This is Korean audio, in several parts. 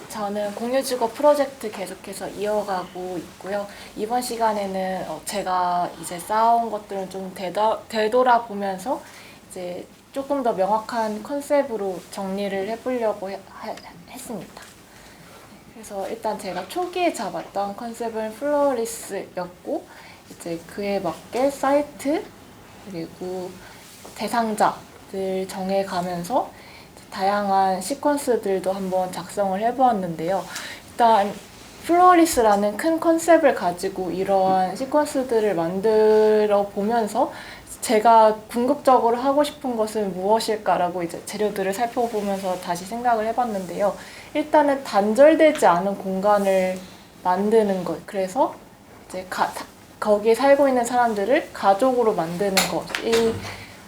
저는 공유주거 프로젝트 계속해서 이어가고 있고요. 이번 시간에는 제가 이제 쌓아온 것들을 좀 되돌아보면서 이제 조금 더 명확한 컨셉으로 정리를 해보려고 했습니다. 그래서 일단 제가 초기에 잡았던 컨셉은 플로리스였고, 이제 그에 맞게 사이트 그리고 대상자들 정해가면서 다양한 시퀀스들도 한번 작성을 해보았는데요. 일단 플로리스라는 큰 컨셉을 가지고 이러한 시퀀스들을 만들어 보면서 제가 궁극적으로 하고 싶은 것은 무엇일까라고 이제 재료들을 살펴보면서 다시 생각을 해봤는데요. 일단은 단절되지 않은 공간을 만드는 것. 그래서 이제 거기에 살고 있는 사람들을 가족으로 만드는 것이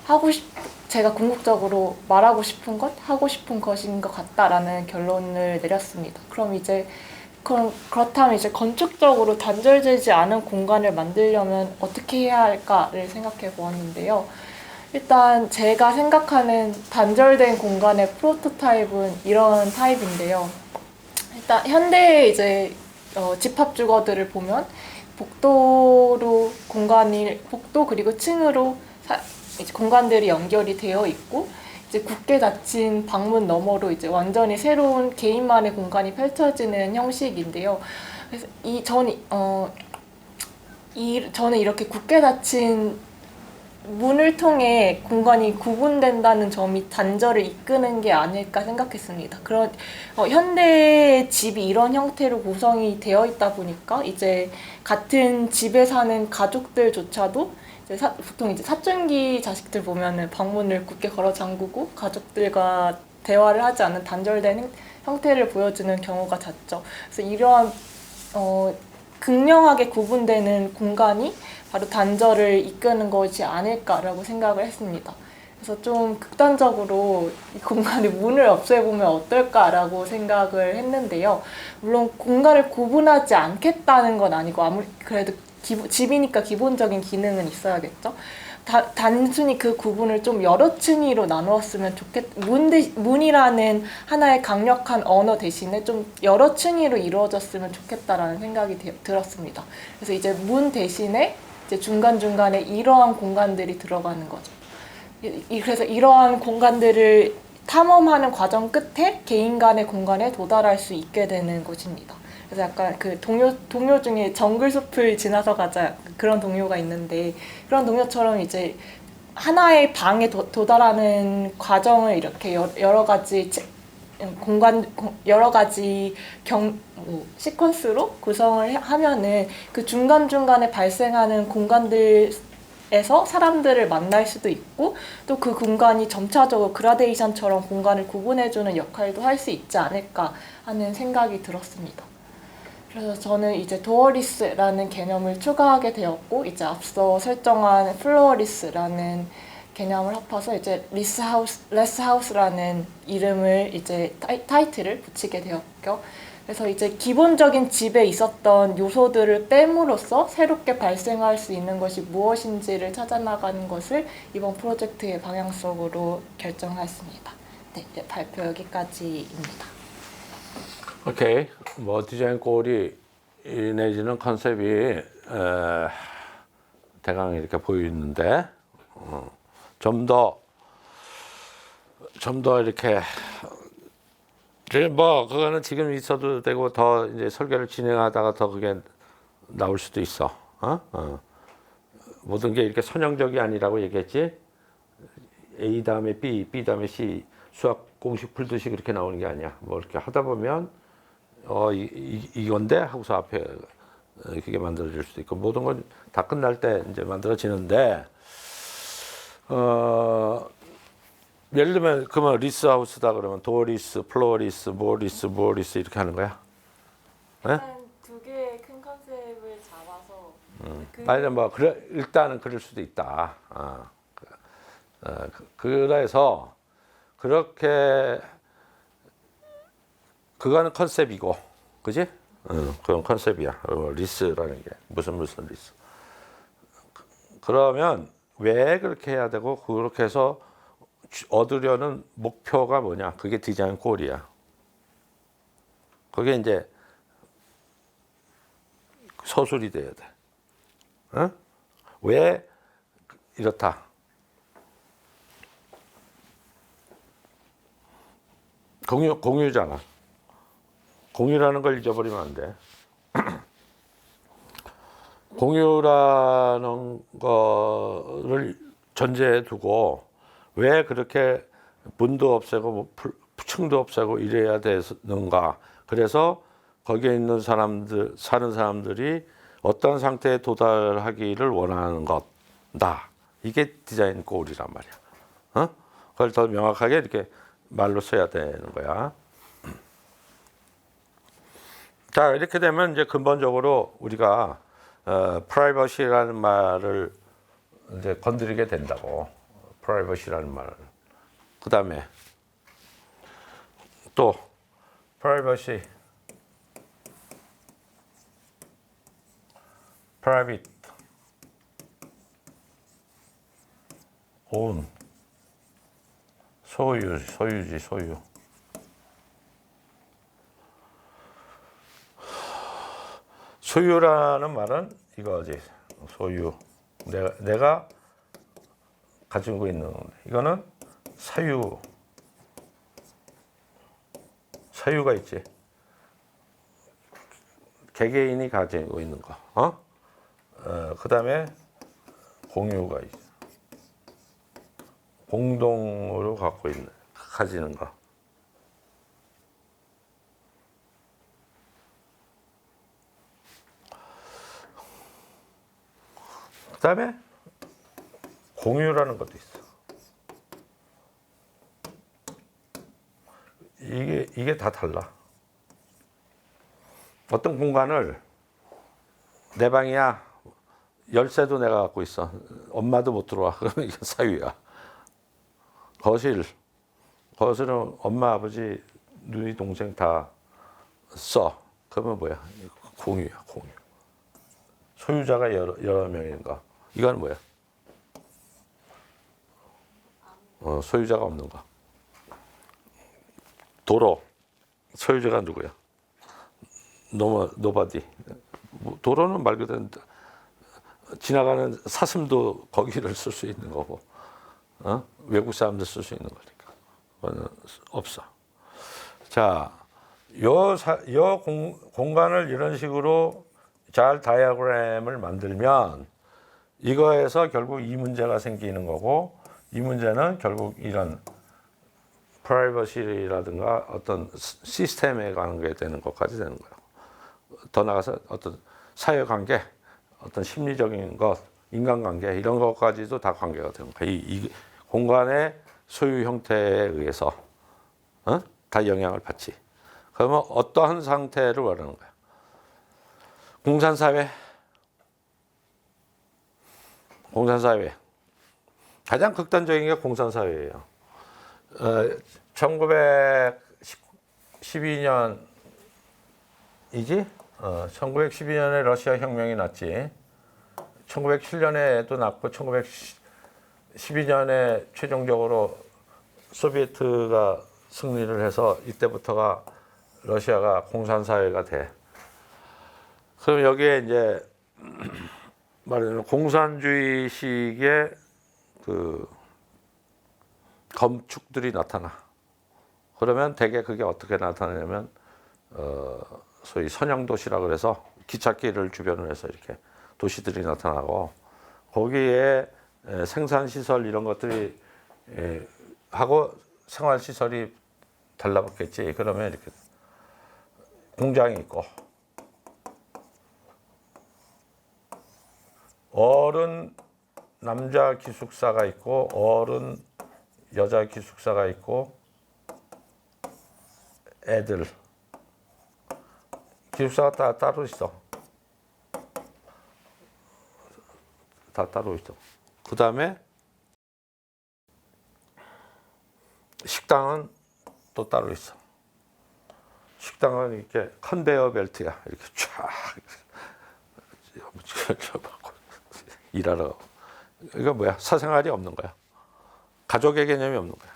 하고 싶, 제가 궁극적으로 말하고 싶은 것, 하고 싶은 것인 것 같다라는 결론을 내렸습니다. 그렇다면 이제 건축적으로 단절되지 않은 공간을 만들려면 어떻게 해야 할까를 생각해 보았는데요. 일단 제가 생각하는 단절된 공간의 프로토타입은 이런 타입인데요. 일단 현대의 이제 집합 주거들을 보면 복도 그리고 층으로 이제 공간들이 연결이 되어 있고, 이제 굳게 닫힌 방문 너머로 이제 완전히 새로운 개인만의 공간이 펼쳐지는 형식인데요. 그래서 저는 이렇게 굳게 닫힌 문을 통해 공간이 구분된다는 점이 단절을 이끄는 게 아닐까 생각했습니다. 현대의 집이 이런 형태로 구성이 되어 있다 보니까 이제 같은 집에 사는 가족들조차도 보통 이제 사춘기 자식들 보면은 방문을 굳게 걸어 잠그고 가족들과 대화를 하지 않는 단절된 형태를 보여주는 경우가 잦죠. 그래서 이러한 극명하게 구분되는 공간이 바로 단절을 이끄는 것이 아닐까라고 생각을 했습니다. 그래서 좀 극단적으로 이 공간의 문을 없애보면 어떨까라고 생각을 했는데요. 물론 공간을 구분하지 않겠다는 건 아니고, 그래도 집이니까 기본적인 기능은 있어야겠죠. 단순히 그 구분을 좀 여러 층위로 나누었으면 문이라는 하나의 강력한 언어 대신에 좀 여러 층위로 이루어졌으면 좋겠다라는 생각이 들었습니다. 그래서 이제 문 대신에 이제 중간중간에 이러한 공간들이 들어가는 거죠. 그래서 이러한 공간들을 탐험하는 과정 끝에 개인 간의 공간에 도달할 수 있게 되는 것입니다. 그래서 약간 그 동요 중에 정글숲을 지나서 가자 그런 동요가 있는데, 그런 동요처럼 이제 하나의 방에 도달하는 과정을 이렇게 여러 가지 시퀀스로 구성을 하면은 그 중간중간에 발생하는 공간들에서 사람들을 만날 수도 있고, 또 그 공간이 점차적으로 그라데이션처럼 공간을 구분해주는 역할도 할 수 있지 않을까 하는 생각이 들었습니다. 그래서 저는 이제 도어리스라는 개념을 추가하게 되었고, 이제 앞서 설정한 플로어리스라는 개념을 합쳐서 이제 레스하우스라는 이름을 이제 타이틀을 붙이게 되었고, 그래서 이제 기본적인 집에 있었던 요소들을 뺨으로써 새롭게 발생할 수 있는 것이 무엇인지를 찾아나가는 것을 이번 프로젝트의 방향성으로 결정했습니다. 네, 발표 여기까지입니다. 오케이. 뭐 디자인 꼴이 내지는 컨셉이 대강 이렇게 보이는데, 좀 더 이렇게 뭐 그거는 지금 있어도 되고 더 이제 설계를 진행하다가 더 그게 나올 수도 있어. 모든 게 이렇게 선형적이 아니라고 얘기했지. A 다음에 B, B 다음에 C 수학 공식 풀듯이 그렇게 나오는 게 아니야. 뭐 이렇게 하다 보면 이건데 하고서 앞에 그게 만들어질 수도 있고, 모든 건 다 끝날 때 이제 만들어지는데, 예를 들면 그러면 리스 하우스다 그러면 도리스, 플로리스, 모리스 이렇게 하는 거야? 일단 두 개의 큰 컨셉을 잡아서 아니 뭐 일단은 그럴 수도 있다. 그래서 그렇게 그거는 컨셉이고, 그지? 그건 컨셉이야. 리스라는 게 무슨 리스. 그러면 왜 그렇게 해야 되고, 그렇게 해서 얻으려는 목표가 뭐냐? 그게 디자인 꼴이야. 그게 이제 서술이 돼야 돼. 어? 왜 이렇다. 공유잖아. 공유라는 걸 잊어버리면 안 돼. 공유라는 거를 전제해 두고 왜 그렇게 문도 없애고 뭐 층도 없애고 이래야 되는가. 그래서 거기에 있는 사람들, 사는 사람들이 어떤 상태에 도달하기를 원하는 것다. 이게 디자인 골이란 말이야. 어? 그걸 더 명확하게 이렇게 말로 써야 되는 거야. 자, 이렇게 되면 이제 근본적으로 우리가 프라이버시라는 말을 이제 건드리게 된다고. 프라이버시라는 말을. 그 다음에 또 프라이버시, private, own, 소유지, 소유. 소유라는 말은 이거지. 소유. 내가 가지고 있는 건데. 이거는 사유가 있지. 개개인이 가지고 있는 거. 그 다음에 공유가 있어. 공동으로 가지는 거. 그 다음에 공유라는 것도 있어. 이게 다 달라. 어떤 공간을 내 방이야. 열쇠도 내가 갖고 있어. 엄마도 못 들어와. 그러면 이게 사유야. 거실은 엄마, 아버지, 누이, 동생 다 써. 그러면 뭐야? 공유야, 공유. 소유자가 여러 명인 거. 이건 뭐야? 소유자가 없는 거. 도로. 소유자가 누구야? 노바디. 도로는 말 그대로 지나가는 사슴도 거기를 쓸 수 있는 거고, 외국 사람들 쓸 수 있는 거니까. 그거는 없어. 자, 요 공간을 이런 식으로 잘 다이어그램을 만들면 이거에서 결국 이 문제가 생기는 거고, 이 문제는 결국 이런 프라이버시라든가 어떤 시스템에 관계 되는 것까지 되는 거예요. 더 나가서 어떤 사회관계, 어떤 심리적인 것, 인간관계 이런 것까지도 다 관계가 되는 거예요. 이 공간의 소유 형태에 의해서 다 영향을 받지. 그러면 어떠한 상태를 원하는 거야? 공산사회. 가장 극단적인 게 공산사회예요. 1912년이지? 1912년에 러시아 혁명이 났지. 1907년에도 났고 1912년에 최종적으로 소비에트가 승리를 해서 이때부터가 러시아가 공산사회가 돼. 그럼 여기에 이제 말하자면 공산주의식의 그 건축들이 나타나. 그러면 대개 그게 어떻게 나타나냐면 소위 선형도시라 그래서 기찻길을 주변으로 해서 이렇게 도시들이 나타나고 거기에 생산시설 이런 것들이 하고 생활시설이 달라붙겠지. 그러면 이렇게 공장이 있고 어른 남자 기숙사가 있고 어른 여자 기숙사가 있고 애들 기숙사가 다 따로 있어. 다 따로 있어. 그 다음에 식당은 또 따로 있어. 식당은 이렇게 컨베이어 벨트야. 이렇게 쫙 일하러. 이거 뭐야? 사생활이 없는 거야. 가족의 개념이 없는 거야.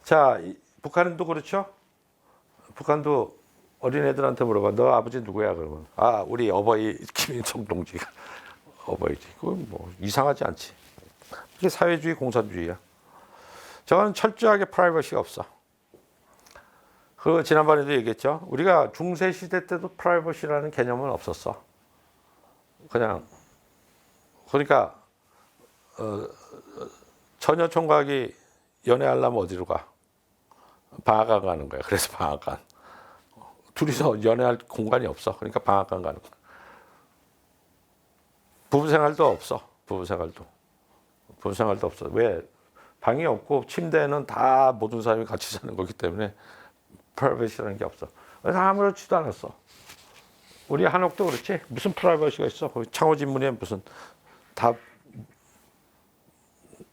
자, 북한도 그렇죠? 북한도 어린애들한테 물어봐. 너 아버지 누구야? 그러면 아 우리 어버이 김일성 동지가 어버이지. 그건 뭐 이상하지 않지. 이게 사회주의 공산주의야. 저건 철저하게 프라이버시가 없어. 그 지난번에도 얘기했죠. 우리가 중세 시대 때도 프라이버시라는 개념은 없었어. 그냥 그러니까 처녀 총각이 연애하려면 어디로 가? 방앗간 가는 거야. 그래서 방앗간. 둘이서 연애할 공간이 없어. 그러니까 방앗간 가는 거야. 부부 생활도 없어. 부부 생활도 없어. 왜? 방이 없고 침대는 다 모든 사람이 같이 사는 거기 때문에 프라이버시라는 게 없어. 그래서 아무렇지도 않았어. 우리 한옥도 그렇지. 무슨 프라이버시가 있어? 거기 창호진문에 무슨 다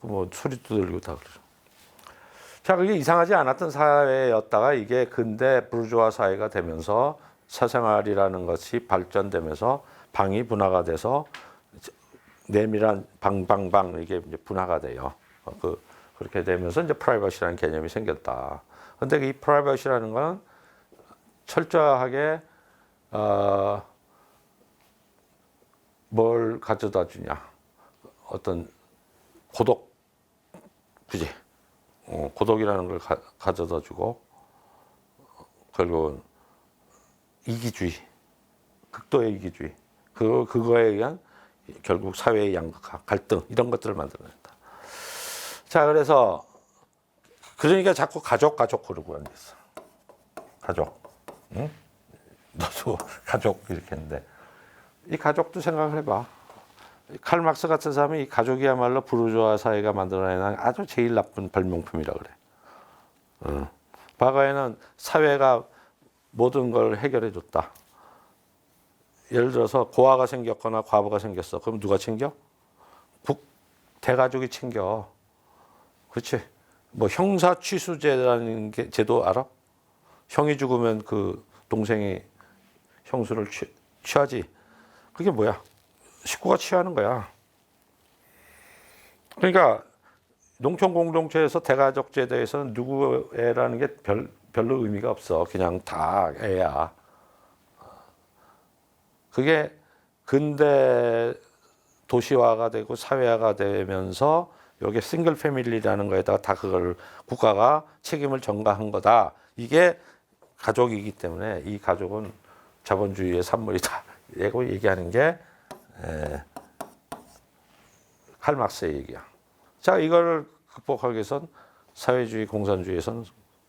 뭐 소리도 들리고 다 그러죠. 자, 그게 이상하지 않았던 사회였다가 이게 근대 부르주아 사회가 되면서 사생활이라는 것이 발전되면서 방이 분화가 돼서 내밀한 방방방 이게 이제 분화가 돼요. 그렇게 되면서 이제 프라이버시라는 개념이 생겼다. 근데 이 프라이버시라는 건 철저하게 뭘 가져다 주냐? 어떤 고독 굳이 고독이라는 걸 가져다 주고 결국은 이기주의, 극도의 이기주의, 그거에 의한 결국 사회의 양극화, 갈등 이런 것들을 만들어낸다. 자, 그래서 그러니까 자꾸 가족 그러고 앉았어. 가족, 응? 너도 가족 이렇게 했는데 이 가족도 생각을 해봐. 칼 막스 같은 사람이 이 가족이야말로 부르주아 사회가 만들어내는 아주 제일 나쁜 발명품이라 그래. 과거에는 사회가 모든 걸 해결해 줬다. 예를 들어서 고아가 생겼거나 과부가 생겼어. 그럼 누가 챙겨? 대가족이 챙겨. 그렇지? 뭐 형사 취수제라는 게 제도 알아? 형이 죽으면 그 동생이 형수를 취하지. 그게 뭐야? 식구가 취하는 거야. 그러니까 농촌 공동체에서 대가족 제도에서는 누구 애라는 게 별로 의미가 없어. 그냥 다 애야. 그게 근대 도시화가 되고 사회화가 되면서 여기 싱글 패밀리라는 거에다가 다 그걸 국가가 책임을 전가한 거다. 이게 가족이기 때문에 이 가족은 자본주의의 산물이다. 이거 얘기하는 게 칼 막스의 얘기야. 자, 이걸 극복하기 위해선 사회주의 공산주의에서는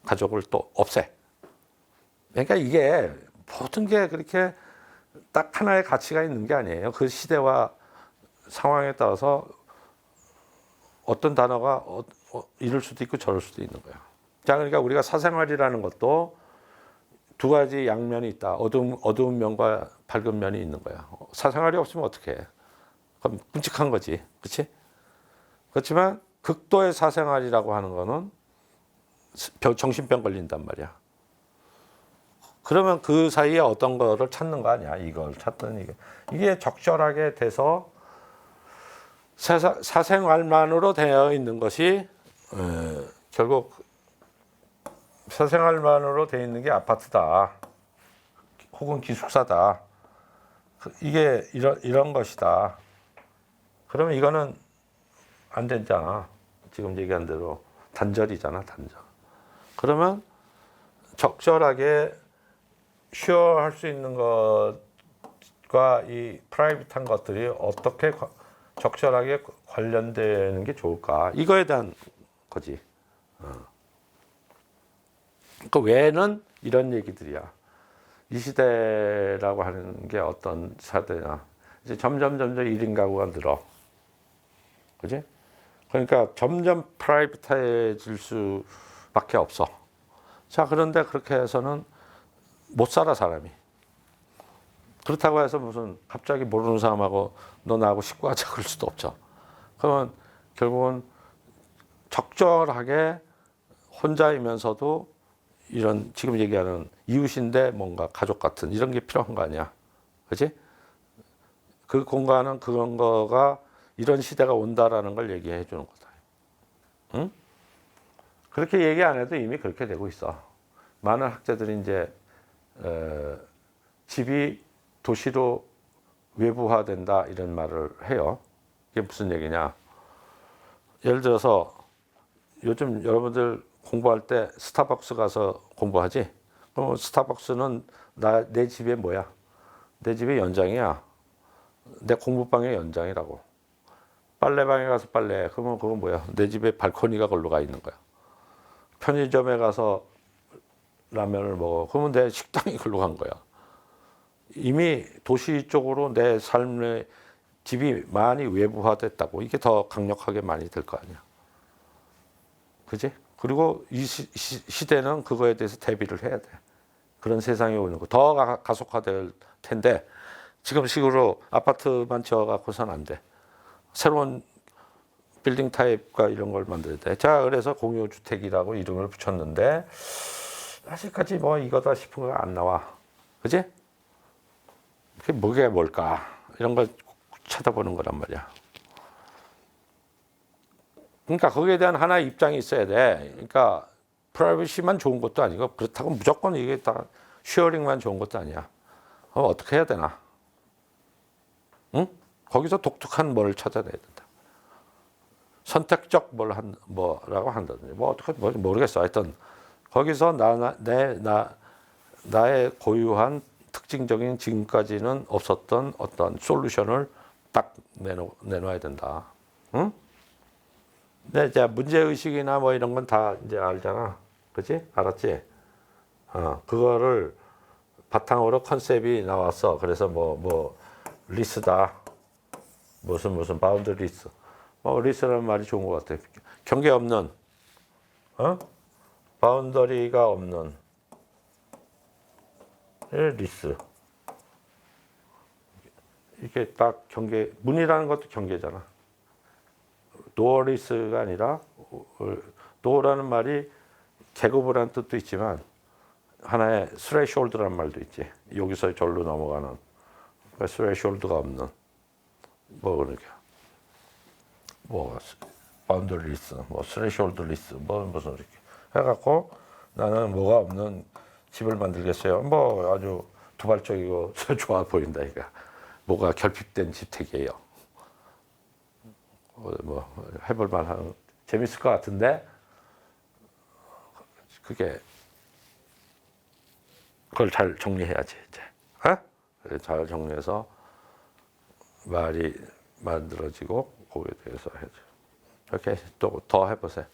가족을 또 없애. 그러니까 이게 모든 게 그렇게 딱 하나의 가치가 있는 게 아니에요. 그 시대와 상황에 따라서 어떤 단어가 이럴 수도 있고 저럴 수도 있는 거야. 자, 그러니까 우리가 사생활이라는 것도 두 가지 양면이 있다. 어두운 면과 밝은 면이 있는 거야. 사생활이 없으면 어떻게 해? 그럼 끔찍한 거지. 그렇지? 그렇지만 극도의 사생활이라고 하는 거는 정신병 걸린단 말이야. 그러면 그 사이에 어떤 거를 찾는 거 아니야. 이걸 찾든 이게 적절하게 돼서 사생활만으로 되어 있는 것이 결국 사생활만으로 되어 있는 게 아파트다. 혹은 기숙사다. 이게 이런 것이다. 그러면 이거는 안 되잖아. 지금 얘기한 대로 단절이잖아, 단절. 그러면 적절하게 쉐어할 수 있는 것과 이 프라이빗한 것들이 어떻게 적절하게 관련되는 게 좋을까? 이거에 대한 거지. 그 외에는 이런 얘기들이야. 이 시대라고 하는 게 어떤 시대냐. 이제 점점 1인 가구가 늘어. 그지? 그러니까 점점 프라이빗해질 수밖에 없어. 자, 그런데 그렇게 해서는 못 살아, 사람이. 그렇다고 해서 무슨 갑자기 모르는 사람하고 너 나하고 식구하자 그럴 수도 없죠. 그러면 결국은 적절하게 혼자이면서도 이런 지금 얘기하는 이웃인데 뭔가 가족 같은 이런 게 필요한 거 아니야. 그렇지? 그 공간은 그런 거가 이런 시대가 온다라는 걸 얘기해 주는 거다. 응? 그렇게 얘기 안 해도 이미 그렇게 되고 있어. 많은 학자들이 이제 집이 도시로 외부화된다 이런 말을 해요. 이게 무슨 얘기냐? 예를 들어서 요즘 여러분들 공부할 때 스타벅스 가서 공부하지? 그럼 스타벅스는 내 집의 뭐야? 내 집의 연장이야. 내 공부방의 연장이라고. 빨래방에 가서 빨래. 그러면 그건 뭐야? 내 집에 발코니가 걸로 가 있는 거야. 편의점에 가서 라면을 먹어. 그러면 내 식당이 걸로 간 거야. 이미 도시 쪽으로 내 삶의 집이 많이 외부화됐다고. 이게 더 강력하게 많이 될 거 아니야. 그지? 그리고 이 시대는 그거에 대해서 대비를 해야 돼. 그런 세상이 오는 거. 더 가속화될 텐데 지금 식으로 아파트만 지어갖고선 안 돼. 새로운 빌딩 타입과 이런 걸 만들어야 돼. 자, 그래서 공유주택이라고 이름을 붙였는데 아직까지 뭐 이거다 싶은 거 안 나와. 그지? 그게 뭐가 뭘까? 이런 걸 찾아보는 거란 말이야. 그러니까 거기에 대한 하나의 입장이 있어야 돼. 그러니까 프라이버시만 좋은 것도 아니고 그렇다고 무조건 이게 다 쉐어링만 좋은 것도 아니야. 어떻게 해야 되나? 응? 거기서 독특한 뭘 찾아내야 된다. 선택적 뭐라고 한다든지 뭐 어떻게 모르겠어. 하여튼 거기서 나의 고유한 특징적인 지금까지는 없었던 어떤 솔루션을 딱 내놓아야 된다. 응? 근데 이제 문제 의식이나 뭐 이런 건 다 이제 알잖아. 그렇지? 알았지? 그거를 바탕으로 컨셉이 나왔어. 그래서 뭐 리스다. 무슨 바운드 리스. 리스라는 말이 좋은 것 같아. 경계 없는, 바운더리가 없는 리스. 이게 딱 경계, 문이라는 것도 경계잖아. 도어 리스가 아니라, 도어라는 말이 계급을 한 뜻도 있지만, 하나의 스레이숄드라는 말도 있지. 여기서 절로 넘어가는. 스레이숄드가 없는. 그러게. 바운더리 리스, 스레이숄드 리스, 무슨 이렇게 해갖고 나는 뭐가 없는 집을 만들겠어요. 아주 도발적이고 좋아 보인다. 이거 뭐가 결핍된 집택이에요. 해볼 만한 재밌을 것 같은데 그걸 잘 정리해야지 이제. 잘 정리해서 말이 만들어지고 거기에 대해서 해야죠. 이렇게 또 더 해보세요.